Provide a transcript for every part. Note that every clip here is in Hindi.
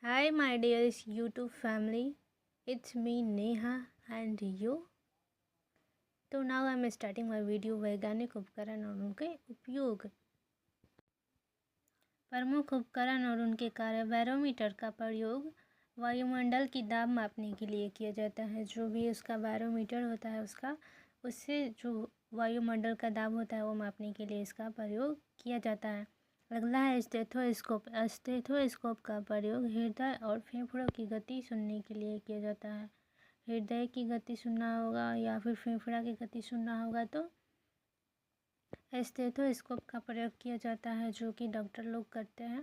Hi, my dearest YouTube family. It's me, Neha, and you. तो now I'm starting my video वैज्ञानिक उपकरण और उनके उपयोग। प्रमुख उपकरण और उनके कार्य। बैरोमीटर का प्रयोग वायुमंडल की दाब मापने के लिए किया जाता है। जो भी उसका बैरोमीटर होता है उससे जो वायुमंडल का दाब होता है वो मापने के लिए इसका प्रयोग किया जाता है। अगला है स्टेथोस्कोप। स्टेथोस्कोप का प्रयोग हृदय और फेफड़ों की गति सुनने के लिए किया जाता है। हृदय की गति सुनना होगा या फिर फेफड़ा की गति सुनना होगा तो स्टेथोस्कोप का प्रयोग किया जाता है, जो कि डॉक्टर लोग करते हैं।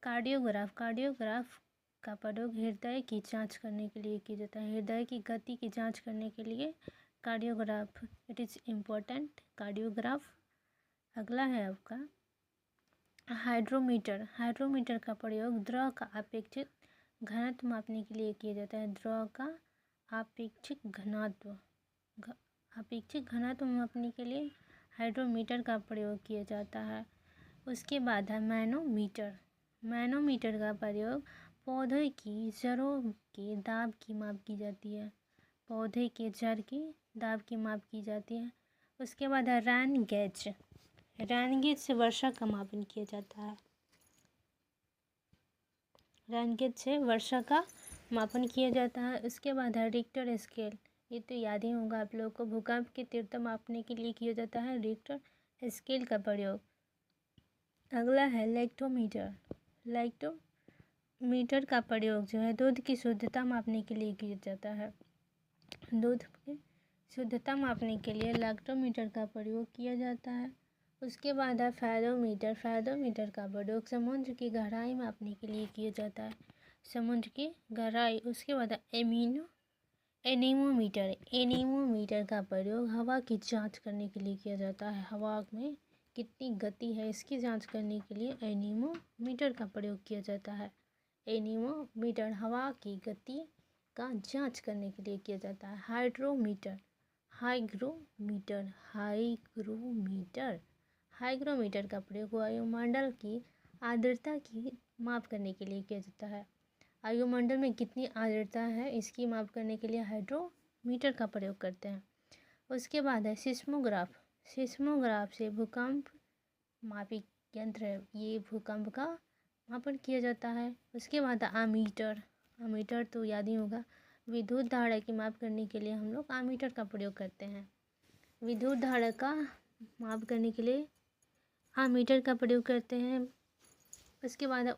कार्डियोग्राफ का प्रयोग हृदय की जांच करने के लिए किया जाता है। हृदय की गति की जांच करने के लिए cardiograph it is important. Cardiograph. अगला है आपका हाइड्रोमीटर का प्रयोग द्रव का अपेक्षित घनत्व मापने के लिए किया जाता है। द्रव का अपेक्षित घनत्व मापने के लिए हाइड्रोमीटर का प्रयोग किया जाता है। उसके बाद है मैनोमीटर का प्रयोग पौधे की जड़ों के दाब की माप की जाती है। पौधे के जड़ की दाब की माप की जाती है। उसके बाद है रैन गेज से वर्षा का मापन किया जाता है। रैन गेज से वर्षा का मापन किया जाता है। उसके बाद है रिक्टर स्केल। ये तो याद ही होगा आप लोगों को। भूकंप की तीव्रता मापने के लिए किया जाता है रिक्टर स्केल का प्रयोग। अगला है लैक्टोमीटर का प्रयोग जो है दूध की शुद्धता मापने के लिए किया जाता है। दूध की शुद्धता मापने के लिए लैक्टोमीटर का प्रयोग किया जाता है। उसके बाद है फेरोमीटर का प्रयोग समुद्र की गहराई मापने के लिए किया जाता है। समुद्र की गहराई। उसके बाद है एनीमोमीटर का प्रयोग हवा की जांच करने के लिए किया जाता है। हवा में कितनी गति है इसकी जांच करने के लिए एनीमोमीटर का प्रयोग किया जाता है। एनीमोमीटर हवा की गति का जांच करने के लिए किया जाता है। हाइग्रोमीटर का प्रयोग वायुमंडल की आर्द्रता की माप करने के लिए किया जाता है। वायुमंडल में कितनी आर्द्रता है इसकी माप करने के लिए हाइड्रोमीटर का प्रयोग करते हैं। उसके बाद है सिस्मोग्राफ से भूकंप मापी यंत्र है। ये भूकंप का मापन किया जाता है। उसके बाद अमीटर तो याद ही होगा। विद्युत धारा की माप करने के लिए हम लोग अमीटर का प्रयोग करते हैं। विद्युत धारा का माप करने के लिए अमीटर का प्रयोग करते हैं। उसके बाद है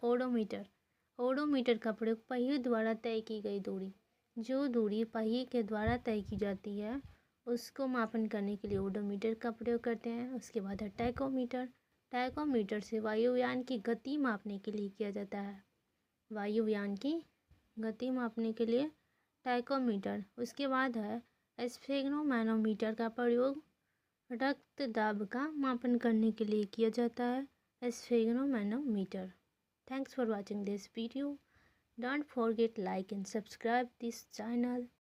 ओडोमीटर का प्रयोग पहिए द्वारा तय की गई दूरी। जो दूरी पहिए के द्वारा तय की जाती है उसको मापन करने के लिए ओडोमीटर का प्रयोग करते हैं। उसके बाद है टैकोमीटर से वायुयान की गति मापने के लिए किया जाता है। वायुयान की गति मापने के लिए टैकोमीटर। उसके बाद है स्फेग्नोमैनोमीटर का प्रयोग रक्त दाब का मापन करने के लिए किया जाता है। Sphygmomanometer. Thanks for watching this video. Don't forget like and subscribe this channel.